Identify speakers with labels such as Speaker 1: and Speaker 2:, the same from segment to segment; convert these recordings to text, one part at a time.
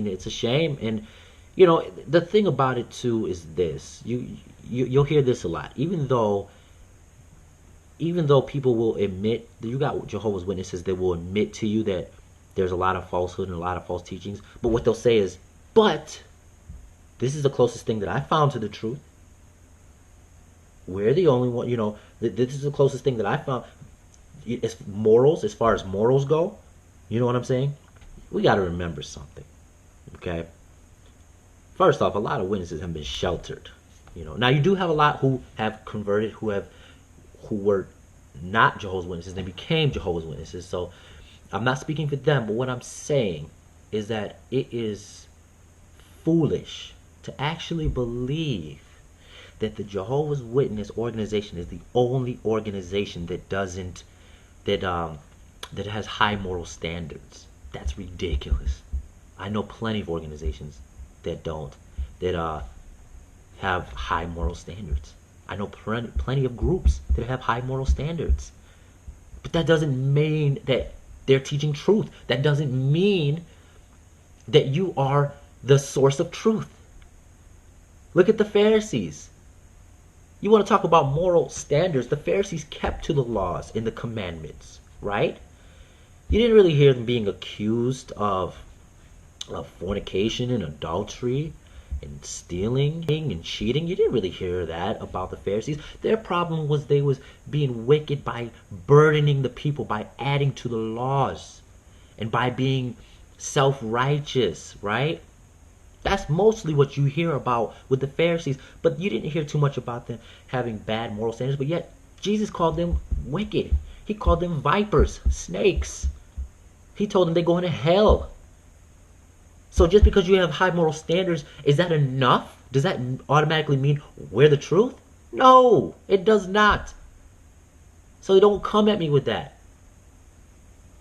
Speaker 1: mean, it's a shame. And you know, the thing about it too is this: you'll hear this a lot, even though people will admit that you got Jehovah's Witnesses that will admit to you that there's a lot of falsehood and a lot of false teachings. But what they'll say is, but this is the closest thing that I found to the truth. We're the only one, this is the closest thing that I found. As morals, as far as morals go, you know what I'm saying? We got to remember something, okay? First off, a lot of witnesses have been sheltered. Now you do have a lot who have converted, who were not Jehovah's Witnesses. They became Jehovah's Witnesses. So I'm not speaking for them, but what I'm saying is that it is foolish to actually believe that the Jehovah's Witness organization is the only organization that has high moral standards. That's ridiculous. I know plenty of organizations that have high moral standards. I know plenty of groups that have high moral standards. But that doesn't mean that they're teaching truth. That doesn't mean that you are the source of truth. Look at the Pharisees. You want to talk about moral standards? The Pharisees kept to the laws and the commandments, right? You didn't really hear them being accused of fornication and adultery and stealing and cheating. You didn't really hear that about the Pharisees. Their problem was they was being wicked by burdening the people, by adding to the laws, and by being self-righteous, right? That's mostly what you hear about with the Pharisees. But you didn't hear too much about them having bad moral standards. But yet Jesus called them wicked. He called them vipers, snakes. He told them they're going to hell. So just because you have high moral standards, is that enough? Does that automatically mean we're the truth? No, it does not. So don't come at me with that.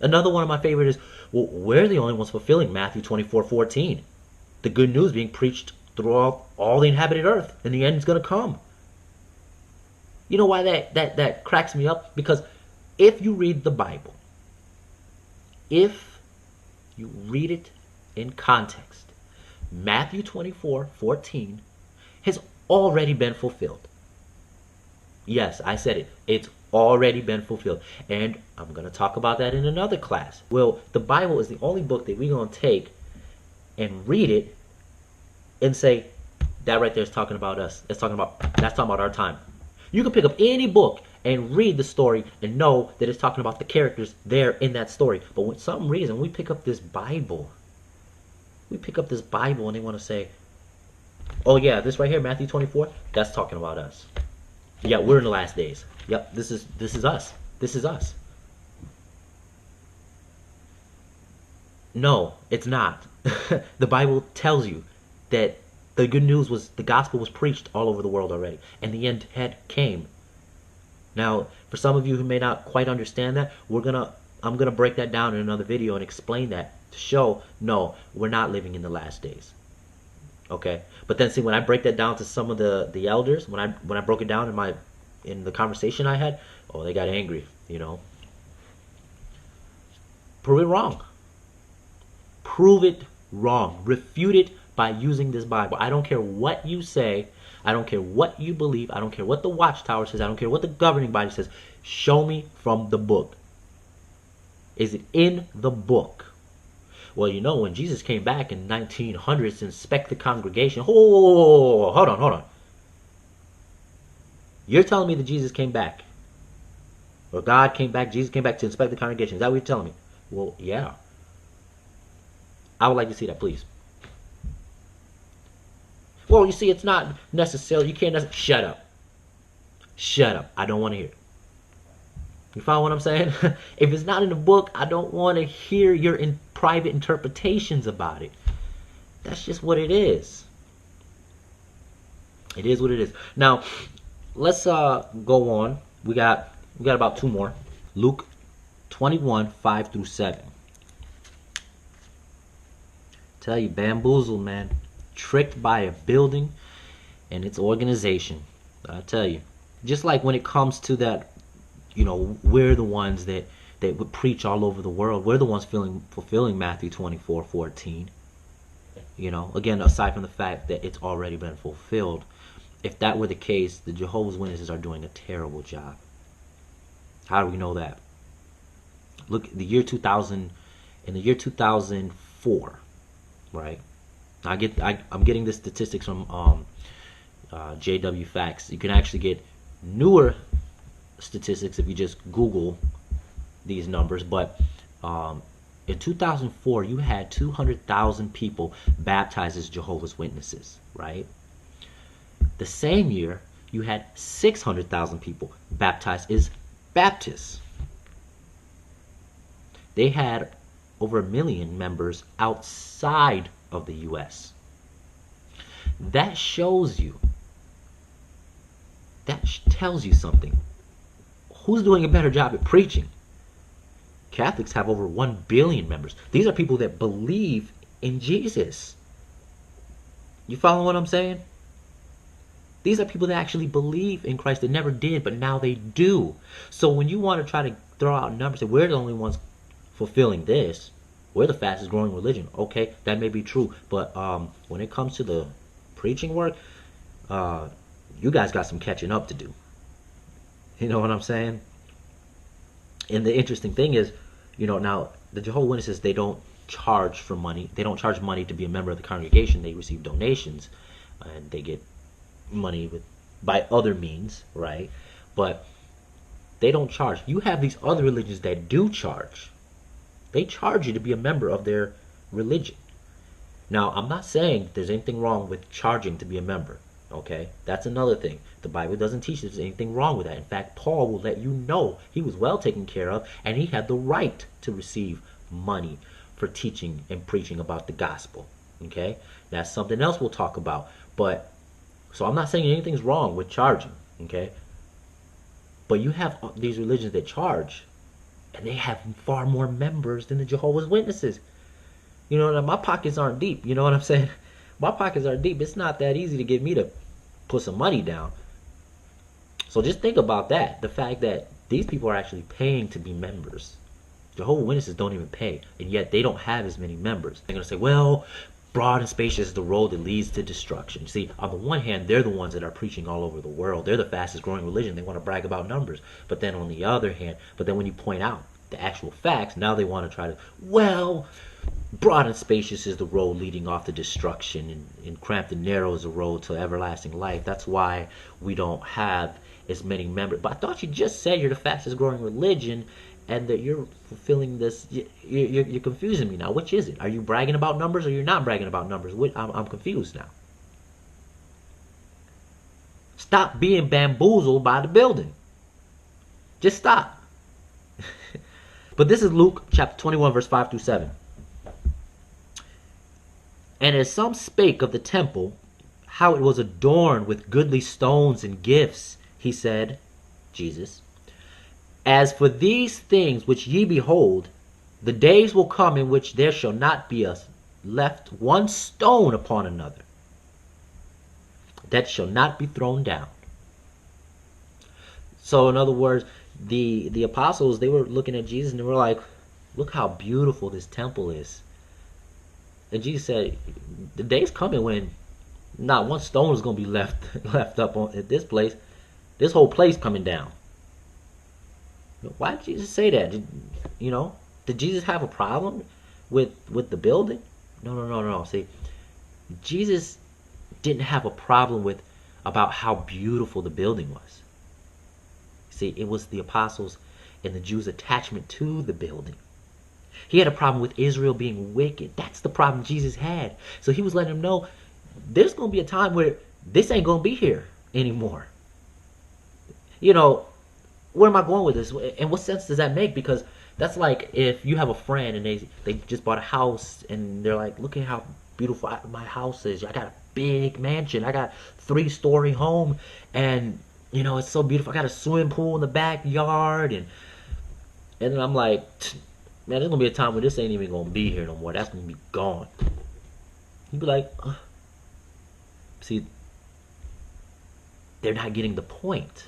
Speaker 1: Another one of my favorite is, well, we're the only ones fulfilling Matthew 24:14. The good news being preached throughout all the inhabited earth, and the end is going to come. You know why that cracks me up? Because if you read the Bible, if you read it in context, Matthew 24:14 has already been fulfilled. Yes, I said it. It's already been fulfilled. And I'm going to talk about that in another class. Well, the Bible is the only book that we're going to take and read it and say, that right there is talking about us. That's talking about our time. You can pick up any book and read the story and know that it's talking about the characters there in that story. But for some reason, we pick up this Bible. And they want to say, oh yeah, this right here, Matthew 24, that's talking about us. Yeah, we're in the last days. Yep, this is us. This is us. No, it's not. The Bible tells you that the good news was, the gospel was preached all over the world already, and the end came. Now, for some of you who may not quite understand that, I'm gonna break that down in another video and explain that to show, no, we're not living in the last days. Okay, but then see, when I break that down to some of the elders, when I broke it down in the conversation I had, oh, they got angry. Prove it wrong. Prove it wrong. Refute it by using this Bible. I don't care what you say. I don't care what you believe. I don't care what the Watchtower says. I don't care what the governing body says. Show me from the book. Is it in the book? Well, when Jesus came back in 1900s to inspect the congregation. Oh, hold on. You're telling me that Jesus came back, or God came back, Jesus came back to inspect the congregation. Is that what you're telling me? Well, yeah. I would like to see that, please. Well, you see, it's not necessarily, you can't necessarily, shut up. I don't want to hear it. You follow what I'm saying? If it's not in the book, I don't want to hear your private interpretations about it. That's just what it is. It is what it is. Now, let's go on. We got about two more. Luke 21:5-7. Tell you, bamboozled, man. Tricked by a building and its organization. I tell you. Just like when it comes to that, we're the ones that would preach all over the world. We're the ones fulfilling Matthew 24:14. Again, aside from the fact that it's already been fulfilled, if that were the case, the Jehovah's Witnesses are doing a terrible job. How do we know that? Look, the year 2000, in the year 2004, right? I'm getting the statistics from JW Facts. You can actually get newer statistics if you just Google these numbers. But in 2004, you had 200,000 people baptized as Jehovah's Witnesses, right? The same year, you had 600,000 people baptized as Baptists. They had over 1 million members outside of the U.S. That shows you, that tells you something. Who's doing a better job at preaching? Catholics have over 1 billion members. These are people that believe in Jesus. You follow what I'm saying? These are people that actually believe in Christ. They never did, but now they do. So when you want to try to throw out numbers, and we're the only ones fulfilling this, we're the fastest growing religion. Okay, that may be true, but when it comes to the preaching work, you guys got some catching up to do. You know what I'm saying? And the interesting thing is, now the Jehovah's Witnesses, they don't charge for money. They don't charge money to be a member of the congregation. They receive donations, and they get money by other means, right? But they don't charge. You have these other religions that do charge. They charge you to be a member of their religion. Now, I'm not saying there's anything wrong with charging to be a member, okay? That's another thing. The Bible doesn't teach there's anything wrong with that. In fact, Paul will let you know he was well taken care of, and he had the right to receive money for teaching and preaching about the gospel, okay? That's something else we'll talk about. But so I'm not saying anything's wrong with charging, okay? But you have these religions that charge, and they have far more members than the Jehovah's Witnesses. My pockets aren't deep. You know what I'm saying? My pockets are deep. It's not that easy to get me to put some money down. So just think about that. The fact that these people are actually paying to be members. Jehovah's Witnesses don't even pay, and yet they don't have as many members. They're going to say, well, broad and spacious is the road that leads to destruction. See, on the one hand, they're the ones that are preaching all over the world. They're the fastest growing religion. They want to brag about numbers. But then on the other hand, when you point out the actual facts, now they want to try to, well, broad and spacious is the road leading off to destruction, and cramped and narrow is the road to everlasting life. That's why we don't have as many members. But I thought you just said you're the fastest growing religion, and that you're fulfilling this. You're confusing me now. Which is it? Are you bragging about numbers, or you're not bragging about numbers? I'm confused now. Stop being bamboozled by the building. Just stop. But this is Luke chapter 21, verse 5 through 7. And as some spake of the temple, how it was adorned with goodly stones and gifts, he said, Jesus, as for these things which ye behold, the days will come in which there shall not be left one stone upon another that shall not be thrown down. So in other words, the apostles, they were looking at Jesus and they were like, look how beautiful this temple is. And Jesus said, the day's coming when not one stone is going to be left up at this place. This whole place coming down. Why did Jesus say that? Did Jesus have a problem with the building? No. See, Jesus didn't have a problem about how beautiful the building was. See, it was the apostles and the Jews' attachment to the building. He had a problem with Israel being wicked. That's the problem Jesus had. So he was letting them know there's going to be a time where this ain't going to be here anymore. Where am I going with this? And what sense does that make? Because that's like if you have a friend and they just bought a house and they're like, look at how beautiful my house is. I got a big mansion. I got 3-story home, and it's so beautiful. I got a swimming pool in the backyard, and then I'm like, man, there's gonna be a time where this ain't even gonna be here no more. That's gonna be gone. You'd be like, see, they're not getting the point.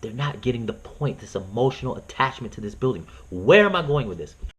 Speaker 1: They're not getting the point, this emotional attachment to this building. Where am I going with this?